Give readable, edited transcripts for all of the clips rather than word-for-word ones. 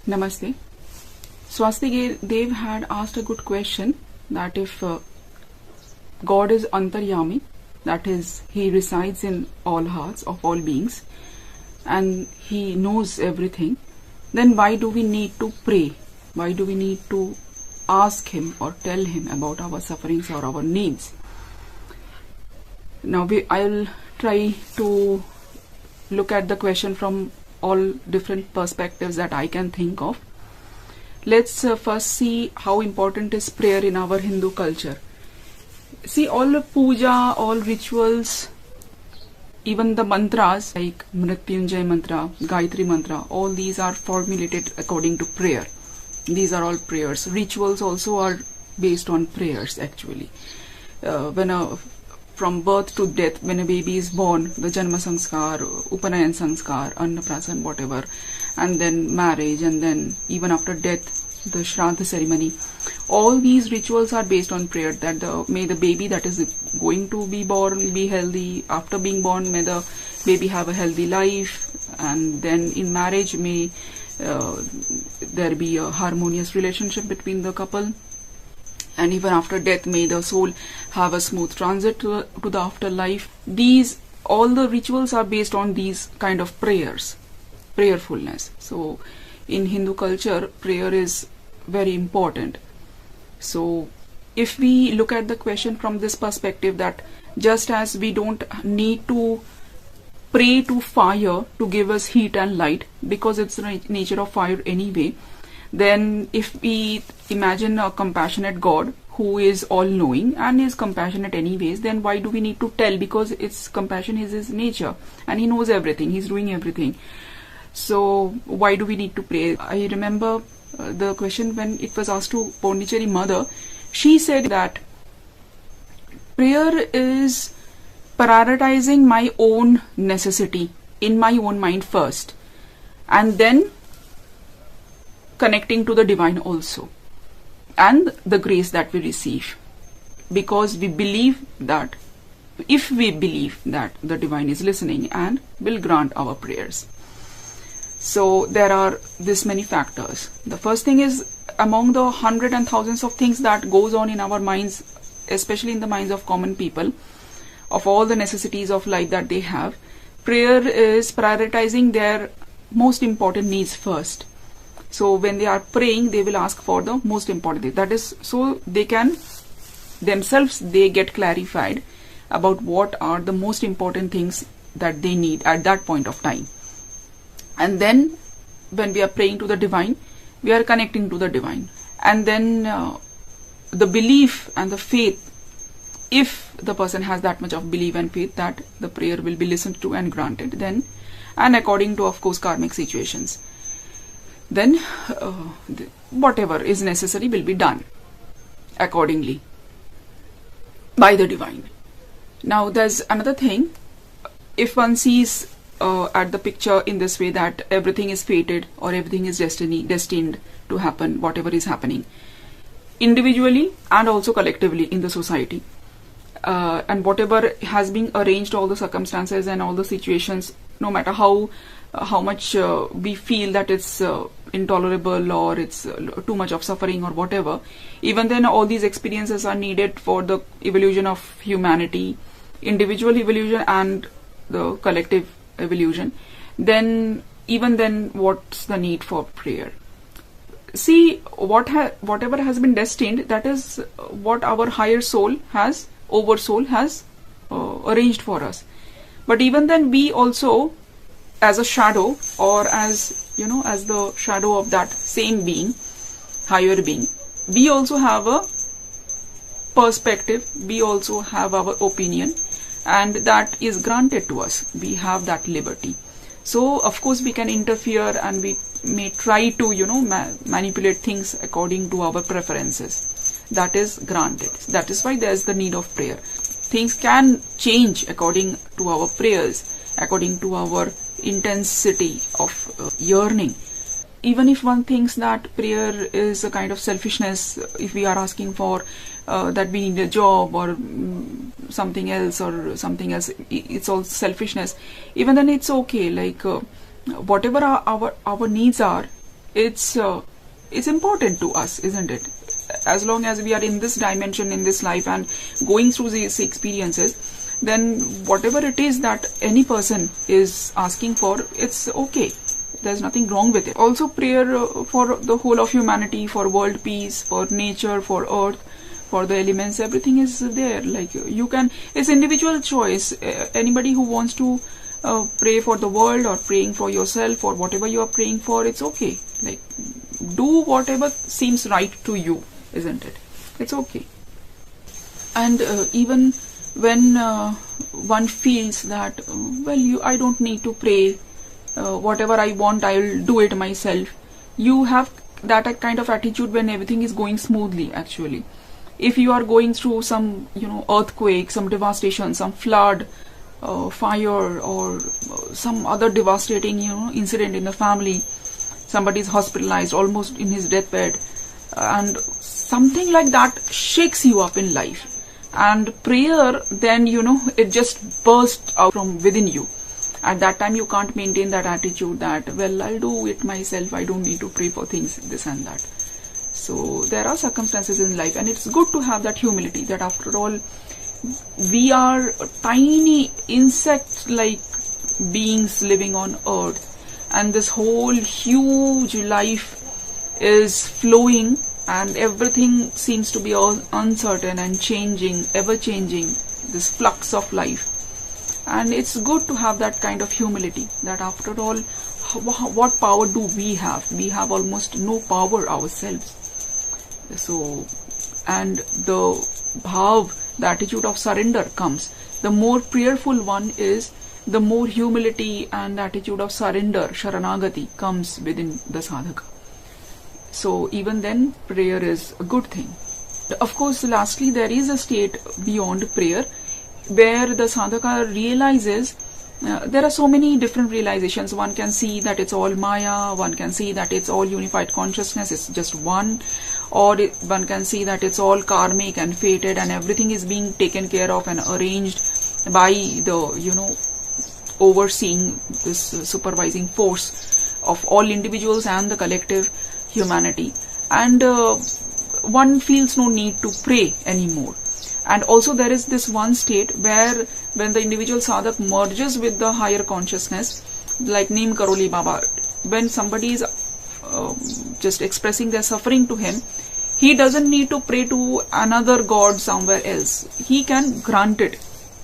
Namaste. Swasti Dev had asked a good question that if God is Antaryami, that is, He resides in all hearts of all beings and He knows everything, then why do we need to pray? Why do we need to ask Him or tell Him about our sufferings or our needs? Now I'll try to look at the question from all different perspectives that I can think of. Let's first see how important is prayer in our Hindu culture. See, all the puja, all rituals, even the mantras like Mrityunjay mantra, Gayatri mantra, all these are formulated according to prayer. These are all prayers. Rituals also are based on prayers actually. From birth to death, when a baby is born, the Janma Sanskar, Upanayan Sanskar, Annaprasan, whatever, and then marriage, and then even after death, the Shraddha ceremony. All these rituals are based on prayer, that may the baby that is going to be born be healthy. After being born, may the baby have a healthy life, and then in marriage, may there be a harmonious relationship between the couple. And even after death, may the soul have a smooth transit to the afterlife. All the rituals are based on these kind of prayers, prayerfulness. So, in Hindu culture, prayer is very important. So, if we look at the question from this perspective, that just as we don't need to pray to fire to give us heat and light, because it's the nature of fire anyway, then if we imagine a compassionate God who is all-knowing and is compassionate anyways, then why do we need to tell? Because compassion is His nature and He knows everything, He's doing everything. So why do we need to pray? I remember the question when it was asked to Pondicherry mother. She said that prayer is prioritizing my own necessity in my own mind first, and then connecting to the divine also, and the grace that we receive, because we believe that if we believe that the divine is listening and will grant our prayers. So there are this many factors. The first thing is, among the hundreds and thousands of things that goes on in our minds, especially in the minds of common people, of all the necessities of life that they have, prayer is prioritizing their most important needs first. So when they are praying, they will ask for the most important thing. That is, so they can themselves, they get clarified about what are the most important things that they need at that point of time. And then when we are praying to the divine, we are connecting to the divine. And then the belief and the faith, if the person has that much of belief and faith that the prayer will be listened to and granted, then, and according to, of course, karmic situations, then whatever is necessary will be done accordingly by the divine. Now there's another thing. If one sees at the picture in this way, that everything is fated or everything is destined to happen, whatever is happening, individually and also collectively in the society, and whatever has been arranged, all the circumstances and all the situations, no matter how much we feel that it's intolerable or it's too much of suffering or whatever, even then all these experiences are needed for the evolution of humanity, individual evolution and the collective evolution. Then even then, what's the need for prayer? See, whatever has been destined, that is what our higher soul has, oversoul has arranged for us. But even then, we also, as a shadow, or as as the shadow of that same being, higher being, we also have a perspective, we also have our opinion, and that is granted to us. We have that liberty. So of course we can interfere and we may try to manipulate things according to our preferences. That is granted. That is why there is the need of prayer. Things can change according to our prayers, according to our intensity of yearning. Even if one thinks that prayer is a kind of selfishness, if we are asking for that we need a job or something else, it's all selfishness, even then it's okay. Like whatever our needs are, it's important to us, isn't it? As long as we are in this dimension, in this life, and going through these experiences, then whatever it is that any person is asking for, it's okay. There's nothing wrong with it. Also, prayer for the whole of humanity, for world peace, for nature, for earth, for the elements, everything is there. Like, you can, it's individual choice. Anybody who wants to pray for the world, or praying for yourself, or whatever you are praying for, it's okay. Like, do whatever seems right to you, isn't it? It's okay. And even when one feels that, I don't need to pray, whatever I want, I'll do it myself. You have that kind of attitude when everything is going smoothly, actually. If you are going through some, earthquake, some devastation, some flood, fire, or some other devastating, incident in the family, somebody is hospitalized, almost in his deathbed, and something like that shakes you up in life. And prayer, then, it just bursts out from within you. At that time, you can't maintain that attitude that, I'll do it myself, I don't need to pray for things, this and that. So there are circumstances in life, and it's good to have that humility, that after all, we are tiny insect-like beings living on earth, and this whole huge life is flowing, and everything seems to be all uncertain and changing, ever changing, this flux of life. And it's good to have that kind of humility, that after all, what power do we have? We have almost no power ourselves. So, and the bhav, the attitude of surrender comes. The more prayerful one is, the more humility and attitude of surrender, sharanagati, comes within the sadhaka. So even then, prayer is a good thing. Of course, lastly, there is a state beyond prayer, where the sadhaka realizes, there are so many different realizations. One can see that it's all maya, one can see that it's all unified consciousness, it's just one, or one can see that it's all karmic and fated, and everything is being taken care of and arranged by the, overseeing, this supervising force of all individuals and the collective humanity. And one feels no need to pray anymore. And also there is this one state where, when the individual sadhak merges with the higher consciousness, like Neem Karoli Baba, when somebody is just expressing their suffering to him, he doesn't need to pray to another god somewhere else. He can grant it.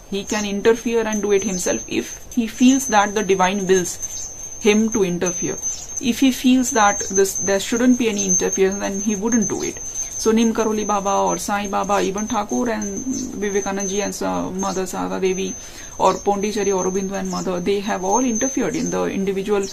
He can interfere and do it himself if he feels that the divine wills him to interfere. If he feels that there shouldn't be any interference, then he wouldn't do it. So Neem Karoli Baba or Sai Baba, even Thakur and Vivekananda ji and Mother Sada Devi, or Pondicherry, Aurobindo and Mother, they have all interfered in the individual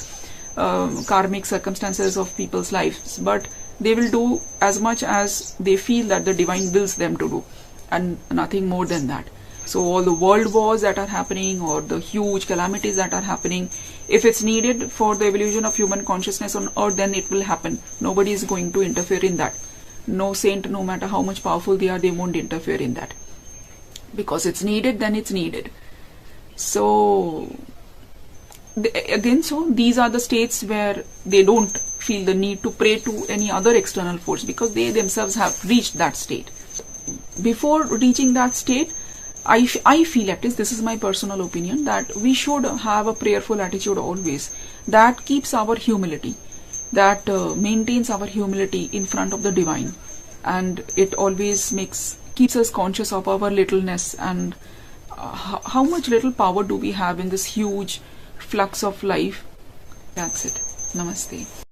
karmic circumstances of people's lives. But they will do as much as they feel that the divine wills them to do, and nothing more than that. So all the world wars that are happening, or the huge calamities that are happening, if it's needed for the evolution of human consciousness on earth, then it will happen. Nobody is going to interfere in that. No saint, no matter how much powerful they are, they won't interfere in that. Because it's needed, then it's needed. So, so these are the states where they don't feel the need to pray to any other external force, because they themselves have reached that state. Before reaching that state, I feel, at least this is my personal opinion, that we should have a prayerful attitude always. That keeps our humility. That maintains our humility in front of the divine, and it always keeps us conscious of our littleness, and how much little power do we have in this huge flux of life. That's it. Namaste.